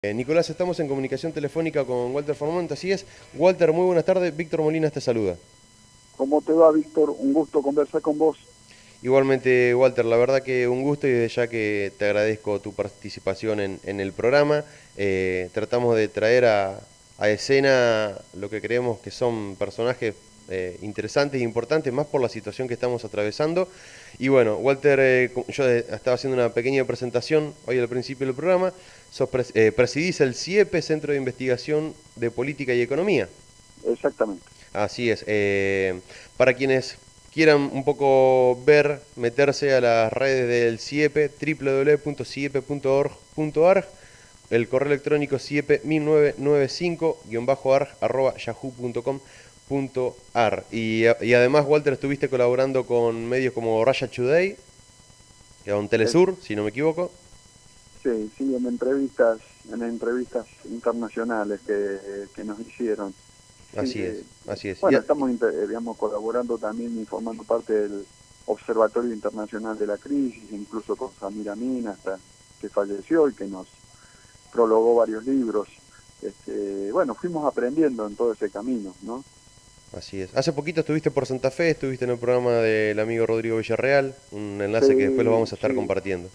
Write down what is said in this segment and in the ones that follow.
Nicolás, estamos en comunicación telefónica con Walter Formont, así es. Walter, muy buenas tardes. Víctor Molina te saluda. ¿Cómo te va, Víctor? Un gusto conversar con vos. Igualmente, Walter, la verdad que un gusto y desde ya que te agradezco tu participación en el programa. Tratamos de traer a escena lo que creemos que son personajes interesantes e importantes, más por la situación que estamos atravesando. Y bueno, Walter, yo estaba haciendo una pequeña presentación hoy al principio del programa. Presidís el CIEPE, Centro de Investigación de Política y Economía. Exactamente. Así es. Para quienes quieran un poco ver, meterse a las redes del CIEPE, www.ciepe.org.ar, el correo electrónico ciepe1995-arg@yahoo.com.ar. Y además, Walter, estuviste colaborando con medios como Russia Today, con Es- Telesur, si no me equivoco. sí, sí, en entrevistas internacionales que nos hicieron. Sí, Así es, así es. bueno, estamos, digamos, colaborando también y formando parte del Observatorio Internacional de la Crisis, incluso con Samir Amin, hasta que falleció y que nos prologó varios libros. Bueno, fuimos aprendiendo en todo ese camino, ¿no? Así es. Hace poquito estuviste por Santa Fe, estuviste en el programa del amigo Rodrigo Villarreal, un enlace que después lo Sí, vamos a estar sí, compartiendo.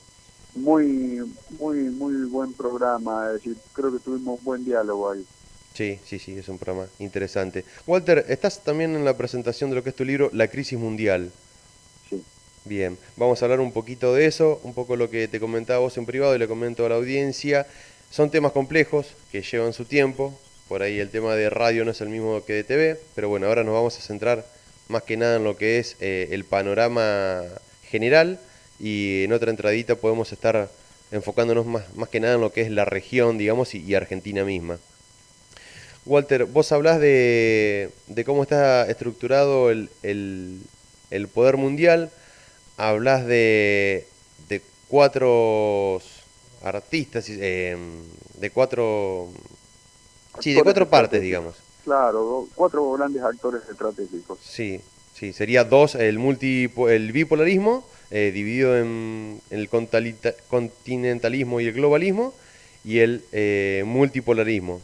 muy, muy buen programa, es decir, creo que tuvimos un buen diálogo ahí. Sí, sí, sí, es un programa interesante. Walter, estás también en la presentación de lo que es tu libro La crisis mundial. Sí, Bien, vamos a hablar un poquito de eso, un poco lo que te comentaba vos en privado y le comento a la audiencia. Son temas complejos que llevan su tiempo, por ahí el tema de radio no es el mismo que de TV, pero bueno, ahora nos vamos a centrar más que nada en lo que es el panorama general y en otra entradita podemos estar enfocándonos más que nada en lo que es la región, digamos, y Argentina misma. Walter, vos hablás de cómo está estructurado el poder mundial, hablas de cuatro artistas, de cuatro, sí, de actores cuatro partes, estratégicos. digamos. Claro, cuatro grandes actores estratégicos. Sí, sí, sería dos, el bipolarismo, dividido en el continentalismo y el globalismo, y el multipolarismo,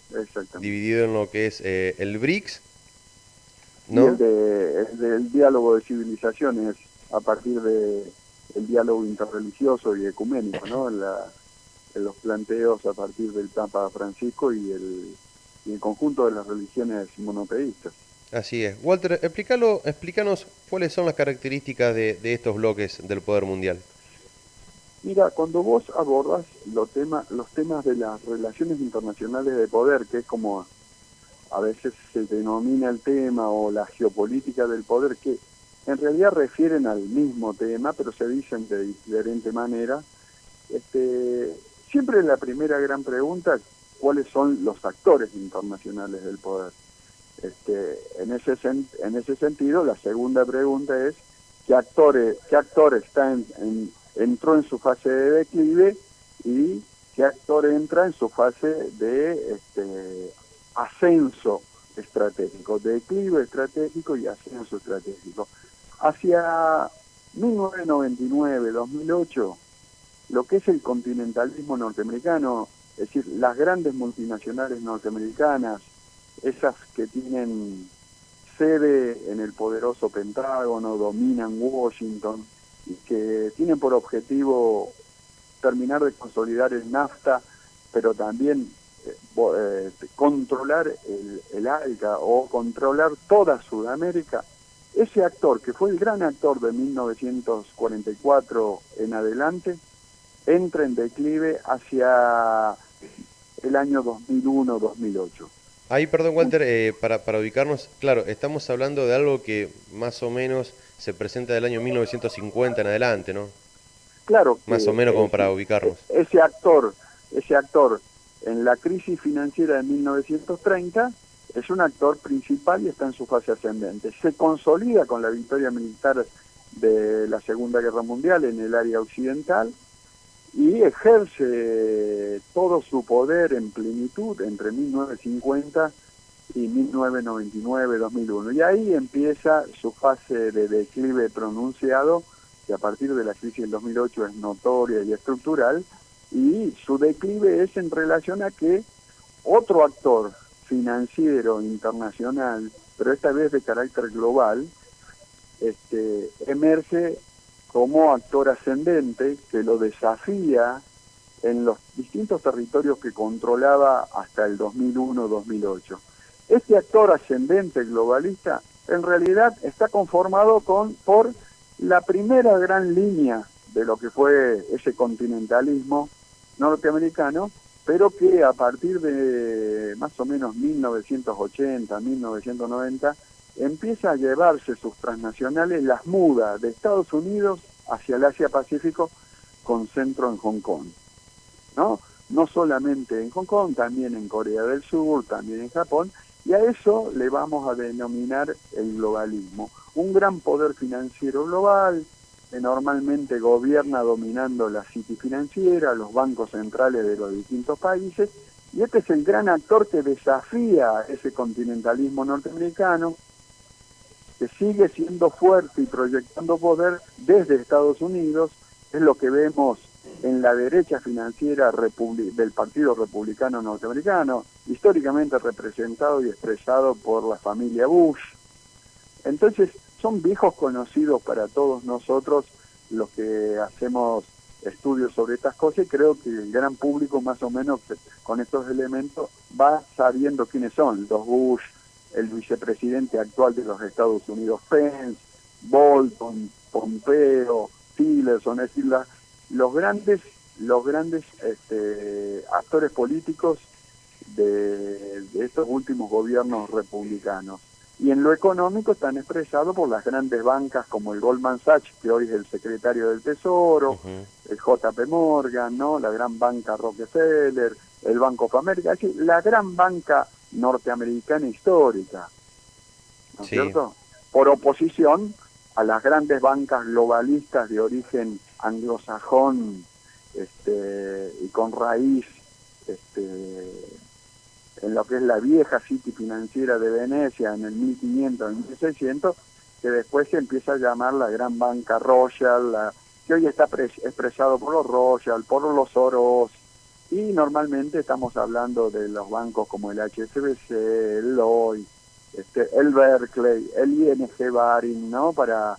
Exactamente. dividido en lo que es el BRICS, Y ¿no? el del diálogo de civilizaciones a partir de el diálogo interreligioso y ecuménico, ¿no? En los planteos a partir del Papa Francisco y el conjunto de las religiones monoteístas. Así es. Walter, explícanos cuáles son las características de estos bloques del poder mundial. Mira, cuando vos abordas los temas de las relaciones internacionales de poder, que es como a veces se denomina el tema, o la geopolítica del poder, que en realidad refieren al mismo tema, pero se dicen de diferente manera. Siempre la primera gran pregunta, ¿cuáles son los actores internacionales del poder? En ese sentido, la segunda pregunta es, qué actor entró en su fase de declive y qué actor entra en su fase de ascenso estratégico, declive estratégico y ascenso estratégico? Hacia 1999-2008, lo que es el continentalismo norteamericano, es decir, las grandes multinacionales norteamericanas, esas que tienen sede en el poderoso Pentágono, dominan Washington y que tienen por objetivo terminar de consolidar el NAFTA, pero también controlar el ALCA o controlar toda Sudamérica. Ese actor, que fue el gran actor de 1944 en adelante, entra en declive hacia el año 2001-2008. Ahí, perdón, Walter, para ubicarnos, claro, estamos hablando de algo que más o menos se presenta del año 1950 en adelante, ¿no? Claro Más o que menos como para ubicarnos. ese actor en la crisis financiera de 1930 es un actor principal y está en su fase ascendente. Se consolida con la victoria militar de la Segunda Guerra Mundial en el área occidental y ejerce todo su poder en plenitud entre 1950 y 1999-2001. Y ahí empieza su fase de declive pronunciado, que a partir de la crisis del 2008 es notoria y estructural, y su declive es en relación a que otro actor financiero internacional, pero esta vez de carácter global, emerge como actor ascendente que lo desafía en los distintos territorios que controlaba hasta el 2001-2008. Este actor ascendente globalista en realidad está conformado por la primera gran línea de lo que fue ese continentalismo norteamericano, pero que a partir de más o menos 1980, 1990, empieza a llevarse sus transnacionales, las muda de Estados Unidos hacia el Asia-Pacífico con centro en Hong Kong, ¿no? No solamente en Hong Kong, también en Corea del Sur, también en Japón, y a eso le vamos a denominar el globalismo. Un gran poder financiero global que normalmente gobierna dominando la city financiera, los bancos centrales de los distintos países, y este es el gran actor que desafía ese continentalismo norteamericano, que sigue siendo fuerte y proyectando poder desde Estados Unidos. Es lo que vemos en la derecha financiera del Partido Republicano Norteamericano, históricamente representado y expresado por la familia Bush. Entonces, son viejos conocidos para todos nosotros los que hacemos estudios sobre estas cosas, y creo que el gran público más o menos con estos elementos va sabiendo quiénes son los Bush, el vicepresidente actual de los Estados Unidos, Pence, Bolton, Pompeo, Tillerson, es decir, los grandes actores políticos de estos últimos gobiernos republicanos. Y en lo económico están expresados por las grandes bancas como el Goldman Sachs, que hoy es el secretario del Tesoro, el JP Morgan, ¿no? La gran banca Rockefeller, el Bank of America, es decir, la gran banca norteamericana histórica, ¿no es cierto? Por oposición a las grandes bancas globalistas de origen anglosajón, y con raíz en lo que es la vieja City financiera de Venecia en el 1500, en 1600, que después se empieza a llamar la gran banca Rothschild, que hoy está expresado por los Rothschild, por los Soros, y normalmente estamos hablando de los bancos como el HSBC, el Lloyd, el Berkeley, el ING Baring, ¿no? Para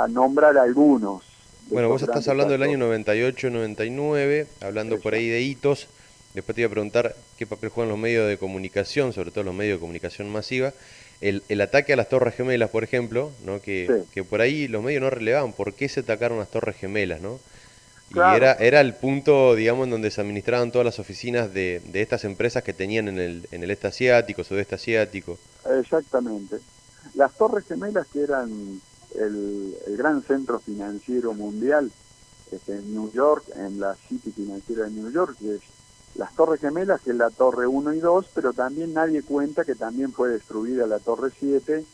nombrar algunos. Bueno, vos estás hablando del año 98, 99, hablando por ahí de hitos. Después te iba a preguntar qué papel juegan los medios de comunicación, sobre todo los medios de comunicación masiva. El ataque a las Torres Gemelas, por ejemplo, ¿no? Que por ahí los medios no relevaban por qué se atacaron las Torres Gemelas, ¿no? Claro. Y era el punto, digamos, en donde se administraban todas las oficinas de estas empresas que tenían en el este asiático, sudeste asiático. Exactamente. Las Torres Gemelas, que eran el gran centro financiero mundial, en New York, en la City financiera de New York, que es las Torres Gemelas, que es la Torre 1 y 2, pero también nadie cuenta que también fue destruida la Torre 7,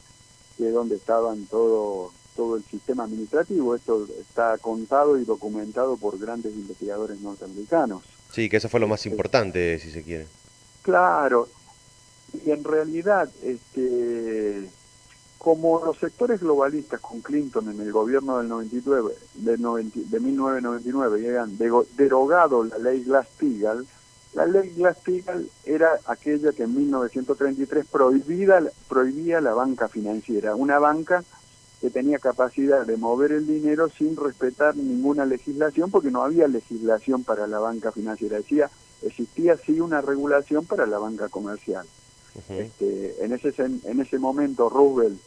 que es donde estaban todo el sistema administrativo. Esto está contado y documentado por grandes investigadores norteamericanos. Sí, que eso fue lo más importante, si se quiere. Claro, y en realidad, como los sectores globalistas con Clinton en el gobierno del 99, de 1999 habían derogado la ley Glass-Steagall, la ley Glass-Steagall era aquella que en 1933 prohibía la banca financiera, una banca que tenía capacidad de mover el dinero sin respetar ninguna legislación, porque no había legislación para la banca financiera. Existía sí una regulación para la banca comercial. En ese momento Roosevelt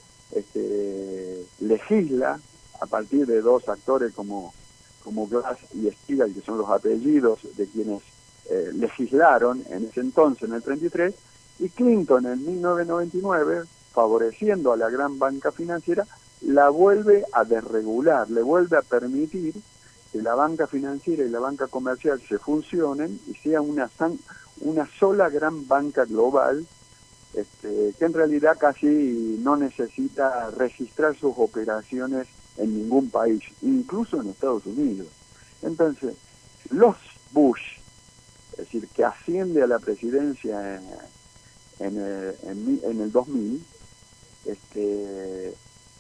legisla a partir de dos actores como Glass y Steagall, que son los apellidos de quienes legislaron en ese entonces, en el 33, y Clinton en 1999, favoreciendo a la gran banca financiera, la vuelve a desregular, le vuelve a permitir que la banca financiera y la banca comercial se fusionen y sea una sola gran banca global, que en realidad casi no necesita registrar sus operaciones en ningún país, incluso en Estados Unidos. Entonces, los Bush, es decir, que asciende a la presidencia en el 2000,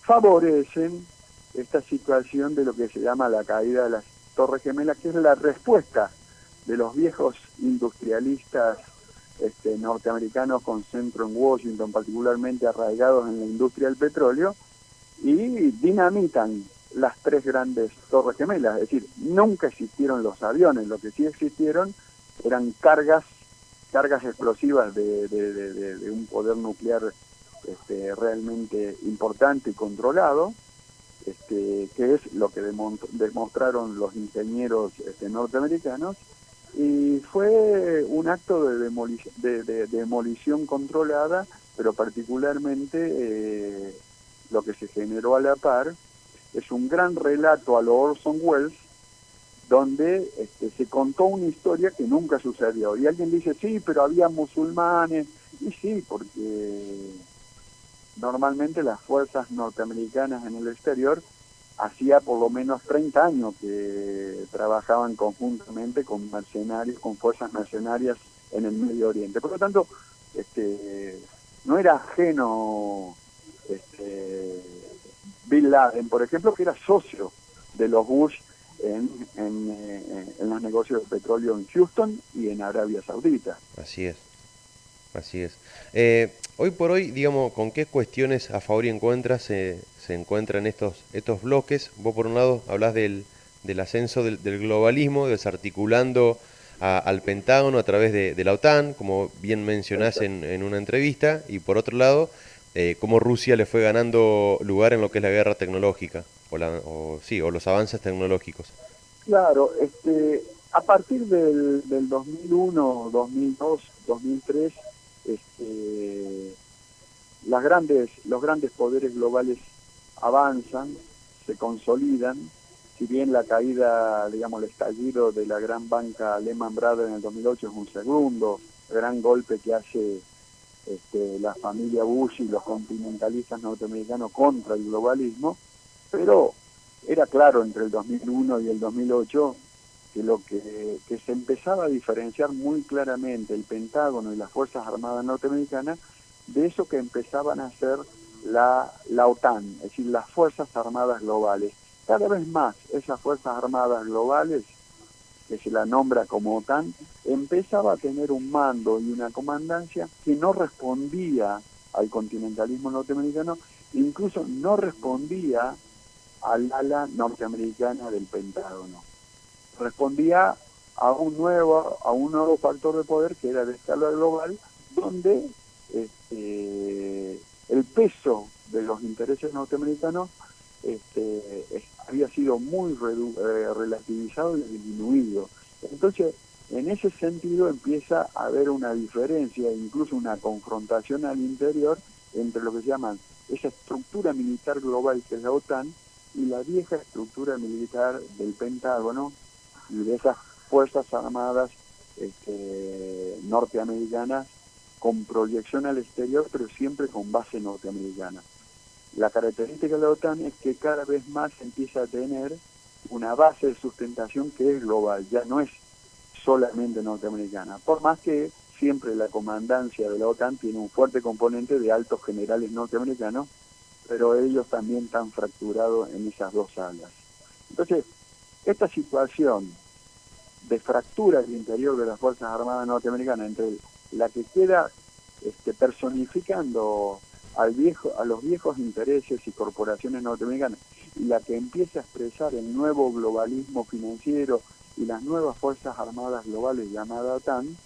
favorecen esta situación de lo que se llama la caída de las Torres Gemelas, que es la respuesta de los viejos industrialistas norteamericanos con centro en Washington, particularmente arraigados en la industria del petróleo, y dinamitan las tres grandes torres gemelas. Es decir, nunca existieron los aviones, lo que sí existieron eran cargas explosivas de un poder nuclear realmente importante y controlado, que es lo que demostraron los ingenieros norteamericanos, y fue un acto de demolición controlada, pero particularmente lo que se generó a la par es un gran relato a lo Orson Welles, donde se contó una historia que nunca sucedió. Y alguien dice, sí, pero había musulmanes. Y sí, porque normalmente las fuerzas norteamericanas en el exterior hacía por lo menos 30 años que trabajaban conjuntamente con mercenarios, con fuerzas mercenarias en el Medio Oriente. Por lo tanto, no era ajeno Bin Laden, por ejemplo, que era socio de los Bush en los negocios de petróleo en Houston y en Arabia Saudita. Así es, así es. Hoy por hoy, digamos, ¿con qué cuestiones a favor y en contra se encuentran estos bloques? Vos por un lado hablás del ascenso del globalismo, desarticulando al Pentágono a través de la OTAN, como bien mencionás en una entrevista, y por otro lado, cómo Rusia le fue ganando lugar en lo que es la guerra tecnológica, o los avances tecnológicos. Claro, a partir del 2001, 2002, 2003, los grandes poderes globales avanzan, se consolidan. Si bien la caída, digamos, el estallido de la gran banca Lehman Brothers en el 2008 es un segundo gran golpe que hace la familia Bush y los continentalistas norteamericanos contra el globalismo, pero era claro entre el 2001 y el 2008 que lo que se empezaba a diferenciar muy claramente el Pentágono y las Fuerzas Armadas norteamericanas de eso que empezaban a hacer la OTAN, es decir, las Fuerzas Armadas Globales. Cada vez más esas Fuerzas Armadas Globales, que se la nombra como OTAN, empezaba a tener un mando y una comandancia que no respondía al continentalismo norteamericano, incluso no respondía al ala norteamericana del Pentágono. Respondía a un nuevo factor de poder que era de escala global, donde el peso de los intereses norteamericanos había sido muy relativizado y disminuido. Entonces, en ese sentido empieza a haber una diferencia, incluso una confrontación al interior entre lo que se llaman esa estructura militar global que es la OTAN y la vieja estructura militar del Pentágono y de esas fuerzas armadas norteamericanas con proyección al exterior, pero siempre con base norteamericana. La característica de la OTAN es que cada vez más empieza a tener una base de sustentación que es global, ya no es solamente norteamericana, por más que siempre la comandancia de la OTAN tiene un fuerte componente de altos generales norteamericanos, pero ellos también están fracturados en esas dos alas. Entonces, esta situación de fractura al interior de las Fuerzas Armadas norteamericanas entre la que queda personificando a los viejos intereses y corporaciones norteamericanas y la que empieza a expresar el nuevo globalismo financiero y las nuevas Fuerzas Armadas globales llamadas OTAN,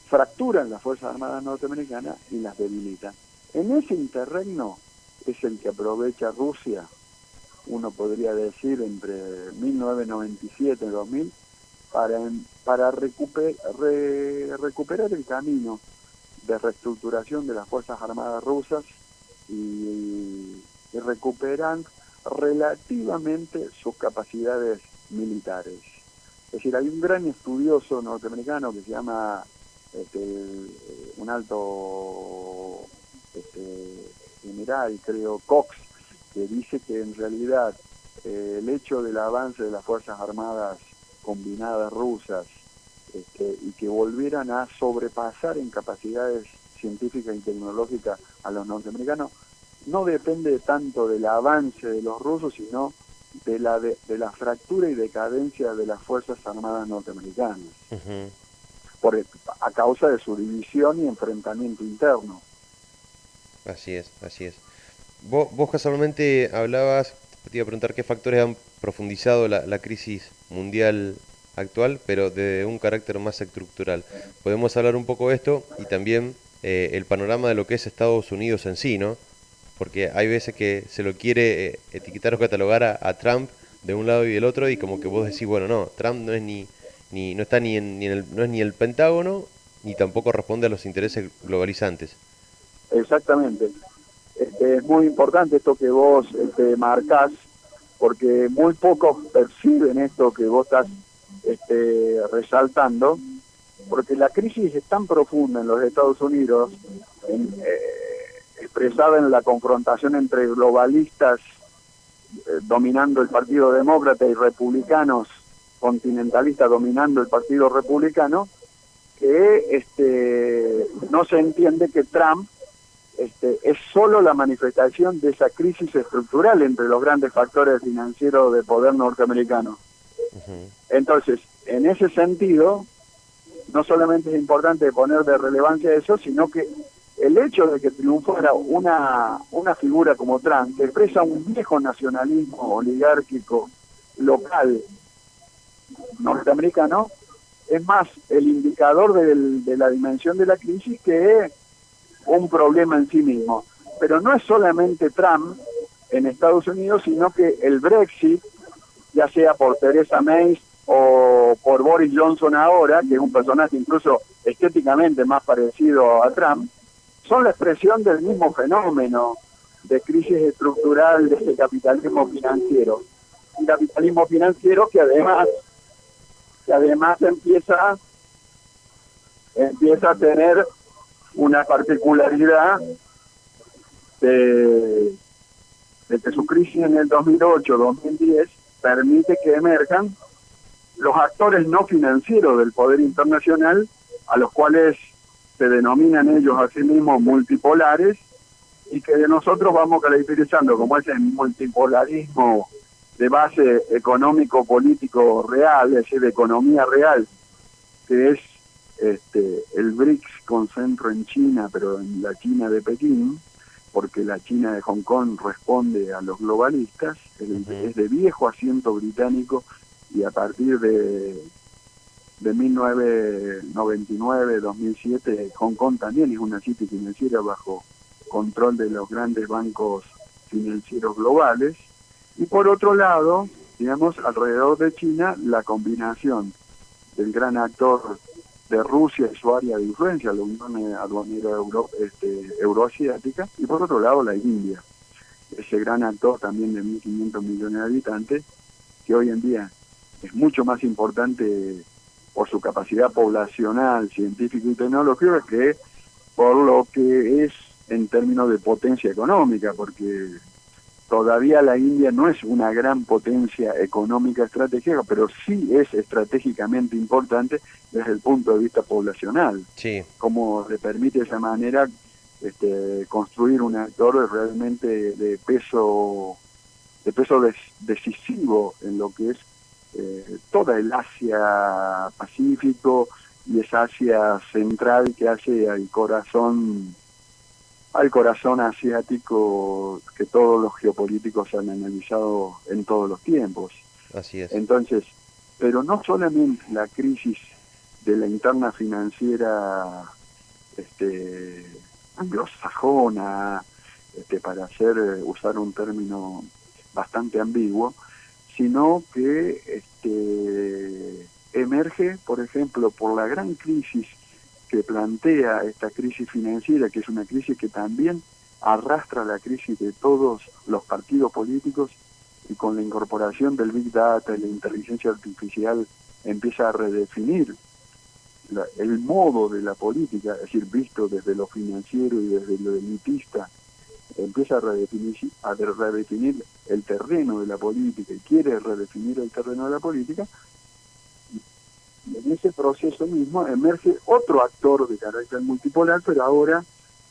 fracturan las Fuerzas Armadas norteamericanas y las debilitan. En ese interregno es el que aprovecha Rusia, uno podría decir entre 1997 y 2000, para recuperar el camino de reestructuración de las Fuerzas Armadas rusas y recuperan relativamente sus capacidades militares. Es decir, hay un gran estudioso norteamericano que se llama un alto general, creo, Cox, que dice que en realidad el hecho del avance de las Fuerzas Armadas combinadas rusas y que volvieran a sobrepasar en capacidades científicas y tecnológicas a los norteamericanos, no depende tanto del avance de los rusos, sino de la fractura y decadencia de las Fuerzas Armadas norteamericanas, Ujú. a causa de su división y enfrentamiento interno. Así es, así es. Vos casualmente hablabas, te iba a preguntar qué factores han profundizado la crisis mundial actual, pero de un carácter más estructural. Podemos hablar un poco de esto y también el panorama de lo que es Estados Unidos en sí, ¿no? Porque hay veces que se lo quiere etiquetar o catalogar a Trump de un lado y del otro y como que vos decís, bueno, no, Trump no es no está no es ni el Pentágono ni tampoco responde a los intereses globalizantes. Exactamente. Es muy importante esto que vos marcás, porque muy pocos perciben esto que vos estás resaltando, porque la crisis es tan profunda en los Estados Unidos, expresada en la confrontación entre globalistas dominando el Partido Demócrata y republicanos continentalistas dominando el Partido Republicano, que no se entiende que Trump es solo la manifestación de esa crisis estructural entre los grandes factores financieros de poder norteamericano. Ujú. Entonces, en ese sentido, no solamente es importante poner de relevancia eso, sino que el hecho de que triunfara una figura como Trump, que expresa un viejo nacionalismo oligárquico local norteamericano, es más el indicador de la dimensión de la crisis que un problema en sí mismo. Pero no es solamente Trump en Estados Unidos, sino que el Brexit, ya sea por Theresa May o por Boris Johnson ahora, que es un personaje incluso estéticamente más parecido a Trump, son la expresión del mismo fenómeno de crisis estructural de este capitalismo financiero. Un capitalismo financiero que además empieza a tener una particularidad de que su crisis en el 2008-2010 permite que emerjan los actores no financieros del poder internacional, a los cuales se denominan ellos a sí mismos multipolares, y que de nosotros vamos caracterizando como ese multipolarismo de base económico-político real, es decir, de economía real, que es el BRICS con centro en China, pero en la China de Pekín, porque la China de Hong Kong responde a los globalistas, Ujú. es de viejo asiento británico, y a partir de 1999-2007 Hong Kong también es una city financiera bajo control de los grandes bancos financieros globales. Y por otro lado, digamos, alrededor de China, la combinación del gran actor de Rusia y su área de influencia, la Unión Aduanera Euroasiática, y por otro lado la India, ese gran actor también de 1.500 millones de habitantes, que hoy en día es mucho más importante por su capacidad poblacional, científica y tecnológica que por lo que es en términos de potencia económica, porque todavía la India no es una gran potencia económica estratégica, pero sí es estratégicamente importante desde el punto de vista poblacional, Sí, como le permite de esa manera construir un actor realmente decisivo en lo que es toda el Asia Pacífico y esa Asia central que hace al corazón asiático que todos los geopolíticos han analizado en todos los tiempos. así es. Entonces, pero no solamente la crisis de la interna financiera anglosajona, para usar un término bastante ambiguo, sino que emerge, por ejemplo, por la gran crisis que plantea esta crisis financiera, que es una crisis que también arrastra la crisis de todos los partidos políticos, y con la incorporación del Big Data y la inteligencia artificial empieza a redefinir el modo de la política, es decir, visto desde lo financiero y desde lo elitista, empieza a redefinir el terreno de la política y quiere redefinir el terreno de la política. Y en ese proceso mismo emerge otro actor de carácter multipolar, pero ahora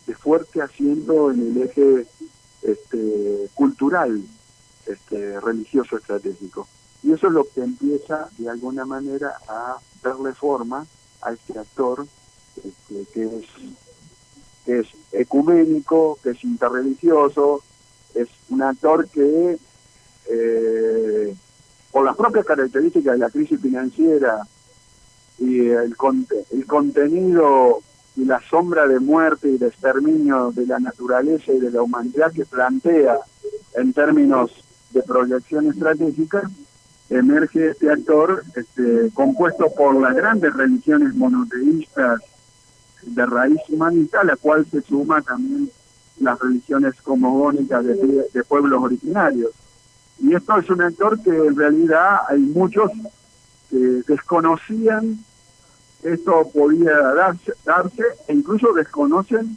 de fuerte asiento en el eje cultural, religioso estratégico. Y eso es lo que empieza de alguna manera a darle forma a este actor que es ecuménico, que es interreligioso, es un actor que por las propias características de la crisis financiera y el contenido y la sombra de muerte y de exterminio de la naturaleza y de la humanidad que plantea en términos de proyección estratégica, emerge este actor compuesto por las grandes religiones monoteístas de raíz humanista, a la cual se suma también las religiones cosmogónicas de pueblos originarios. Y esto es un actor que en realidad hay muchos que desconocían esto podía darse e incluso desconocen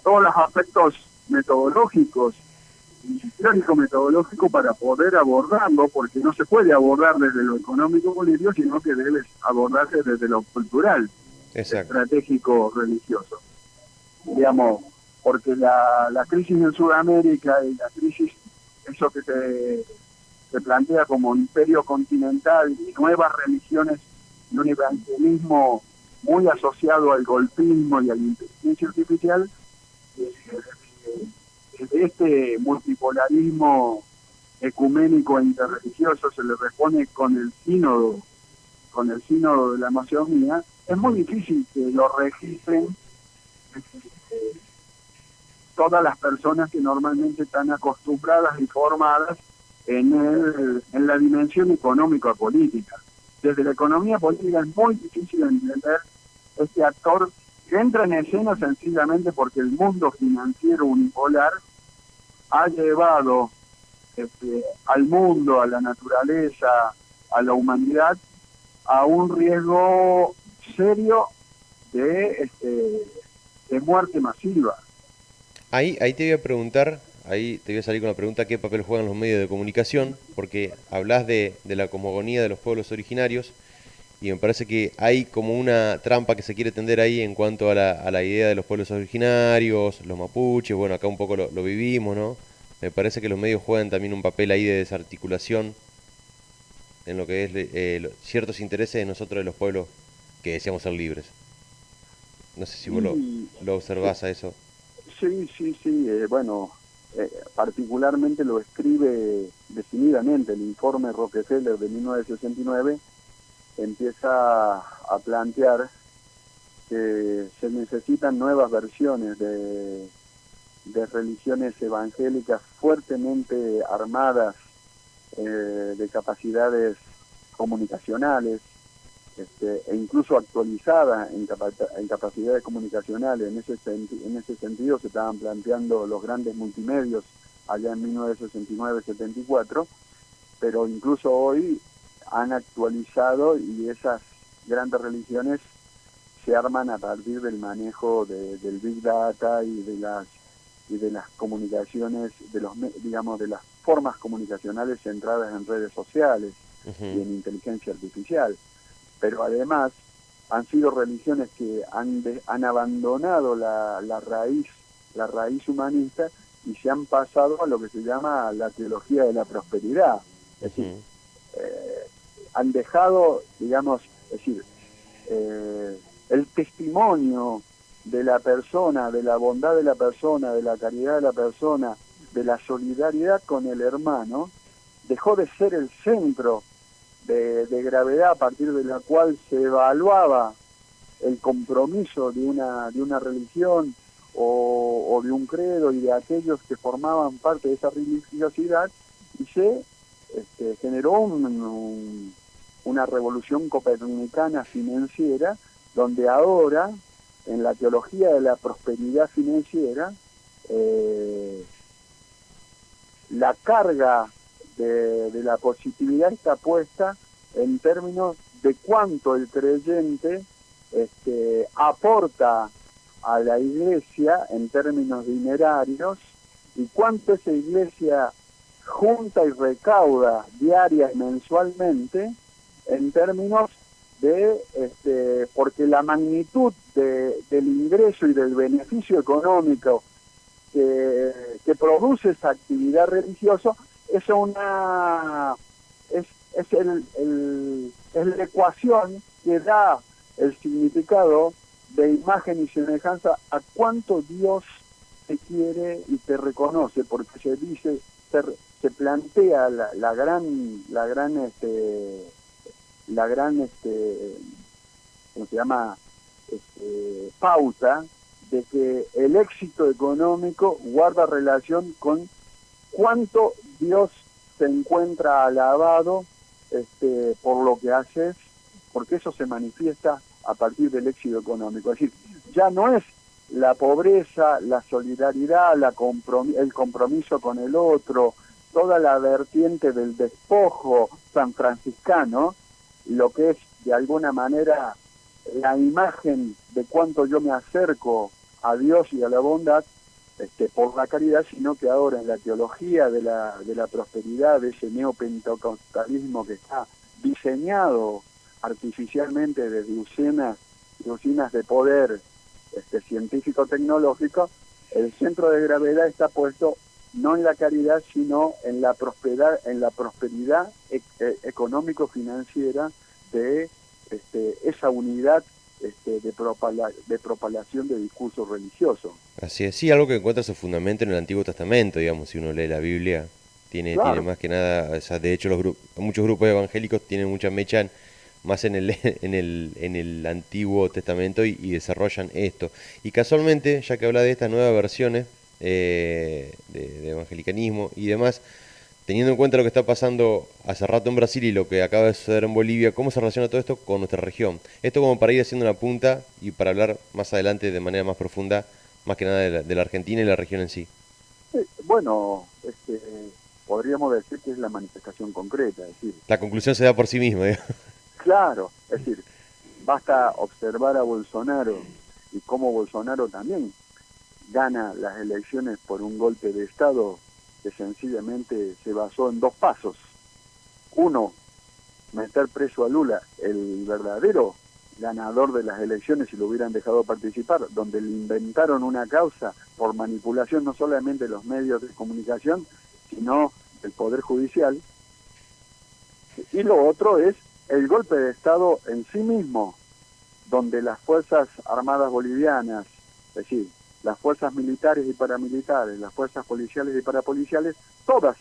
todos los aspectos metodológicos y teórico-metodológico para poder abordarlo, porque no se puede abordar desde lo económico-político, sino que debe abordarse desde lo cultural, estratégico-religioso. Digamos, porque la crisis en Sudamérica y la crisis, eso que se plantea como imperio continental y nuevas religiones y un evangelismo muy asociado al golpismo y a la inteligencia artificial, este multipolarismo ecuménico e interreligioso se le responde con el sínodo de la Amazonía. Es muy difícil que lo registren todas las personas que normalmente están acostumbradas y formadas en la dimensión económico-política. Desde la economía política es muy difícil entender este actor que entra en escena sencillamente porque el mundo financiero unipolar ha llevado al mundo, a la naturaleza, a la humanidad, a un riesgo serio de muerte masiva. Ahí te voy a preguntar, ahí te voy a salir con la pregunta: ¿qué papel juegan los medios de comunicación? Porque hablas de la cosmogonía de los pueblos originarios, y me parece que hay como una trampa que se quiere tender ahí en cuanto a la idea de los pueblos originarios, los mapuches. Bueno, acá un poco lo vivimos, ¿no? Me parece que los medios juegan también un papel ahí de desarticulación en lo que es ciertos intereses de nosotros, de los pueblos que deseamos ser libres. No sé si vos lo observás a eso. Sí, bueno, particularmente lo escribe decididamente el informe Rockefeller de 1969, empieza a plantear que se necesitan nuevas versiones de religiones evangélicas fuertemente armadas de capacidades comunicacionales, e incluso actualizadas en capacidades comunicacionales. En ese sentido se estaban planteando los grandes multimedios allá en 1969-74, pero incluso hoy han actualizado y esas grandes religiones se arman a partir del manejo del Big Data y de las comunicaciones, de las formas comunicacionales centradas en redes sociales y en inteligencia artificial. Pero además han sido religiones que han abandonado la raíz humanista y se han pasado a lo que se llama la teología de la prosperidad. Es decir, han dejado, el testimonio de la persona, de la bondad de la persona, de la caridad de la persona, de la solidaridad con el hermano, dejó de ser el centro de gravedad a partir de la cual se evaluaba el compromiso de una religión o de un credo y de aquellos que formaban parte de esa religiosidad, y se generó una revolución copernicana financiera, donde ahora en la teología de la prosperidad financiera la carga de la positividad está puesta en términos de cuánto el creyente aporta a la iglesia en términos dinerarios y cuánto esa iglesia junta y recauda diaria y mensualmente en términos de porque la magnitud del ingreso y del beneficio económico que produce esa actividad religiosa es una es es la ecuación que da el significado de imagen y semejanza a cuánto Dios te quiere y te reconoce, porque se dice, se plantea la gran ¿cómo se llama? Pauta de que el éxito económico guarda relación con cuánto Dios se encuentra alabado por lo que haces, porque eso se manifiesta a partir del éxito económico. Es decir, ya no es la pobreza, la solidaridad, el compromiso con el otro, toda la vertiente del despojo sanfranciscano, lo que es de alguna manera la imagen de cuánto yo me acerco a Dios y a la bondad por la caridad, sino que ahora en la teología de la prosperidad, de ese neopentecostalismo que está diseñado artificialmente desde usinas de poder científico-tecnológico, el centro de gravedad está puesto no en la caridad, sino en la prosperidad económico-financiera de esa unidad de propalación de discursos religiosos. Así es, sí, algo que encuentra su fundamento en el Antiguo Testamento, digamos, si uno lee la Biblia, tiene Claro, más que nada, o sea, de hecho muchos grupos evangélicos tienen mucha mecha más en el, en el Antiguo Testamento y desarrollan esto. Y casualmente, ya que habla de estas nuevas versiones de evangelicalismo y demás, teniendo en cuenta lo que está pasando hace rato en Brasil y lo que acaba de suceder en Bolivia, ¿cómo se relaciona todo esto con nuestra región? Esto como para ir haciendo una punta y para hablar más adelante de manera más profunda, más que nada de la Argentina y la región en sí. bueno, podríamos decir que es la manifestación concreta, es decir, La conclusión se da por sí misma, digamos. claro, es decir, basta observar a Bolsonaro y cómo Bolsonaro también gana las elecciones por un golpe de Estado que sencillamente se basó en dos pasos. Uno, meter preso a Lula, el verdadero ganador de las elecciones, si lo hubieran dejado participar, donde le inventaron una causa por manipulación no solamente de los medios de comunicación, sino del Poder Judicial. Y lo otro es el golpe de Estado en sí mismo, donde las Fuerzas Armadas Bolivianas, es decir, las fuerzas militares y paramilitares, las fuerzas policiales y parapoliciales, todas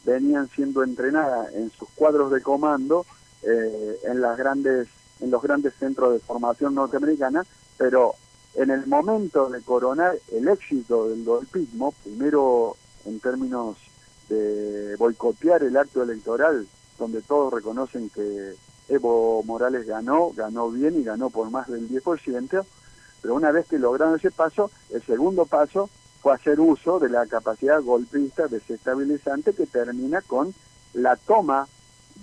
venían siendo entrenadas en sus cuadros de comando en los grandes centros de formación norteamericana, pero en el momento de coronar el éxito del golpismo, primero en términos de boicotear el acto electoral, donde todos reconocen que Evo Morales ganó bien y ganó por más del 10%, pero una vez que lograron ese paso, el segundo paso fue hacer uso de la capacidad golpista desestabilizante que termina con la toma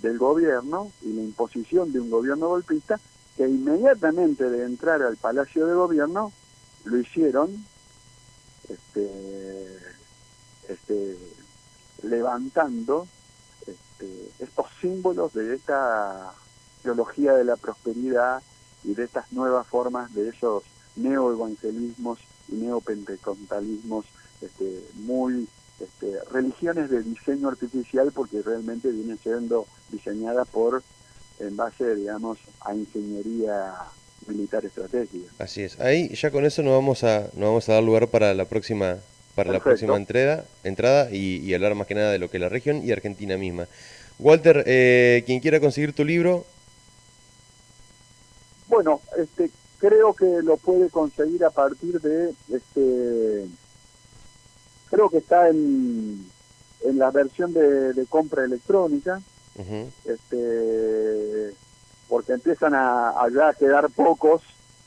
del gobierno y la imposición de un gobierno golpista que inmediatamente de entrar al Palacio de Gobierno lo hicieron levantando estos símbolos de esta teología de la prosperidad y de estas nuevas formas de esos neoevangelismos y neopentecostalismos muy religiones de diseño artificial, porque realmente vienen siendo diseñadas en base, digamos, a ingeniería militar estratégica. Así es. Ahí ya con eso nos vamos a dar lugar para la próxima Perfecto. entrada y hablar más que nada de lo que es la región y Argentina misma. Walter, quien quiera conseguir tu libro, Bueno, creo que lo puede conseguir a partir de, creo que está en la versión de compra electrónica, ujú, porque empiezan a ya quedar pocos.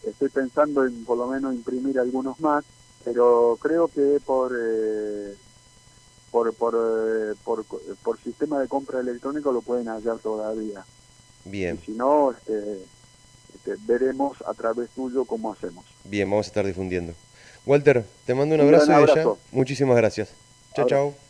Estoy pensando en por lo menos imprimir algunos más, pero creo que por sistema de compra electrónico lo pueden hallar todavía. Y bien, si no, veremos a través tuyo cómo hacemos. bien, vamos a estar difundiendo. Walter, te mando un Un gran abrazo y de ya, abrazo. muchísimas gracias. Chao, Abrazo. chao.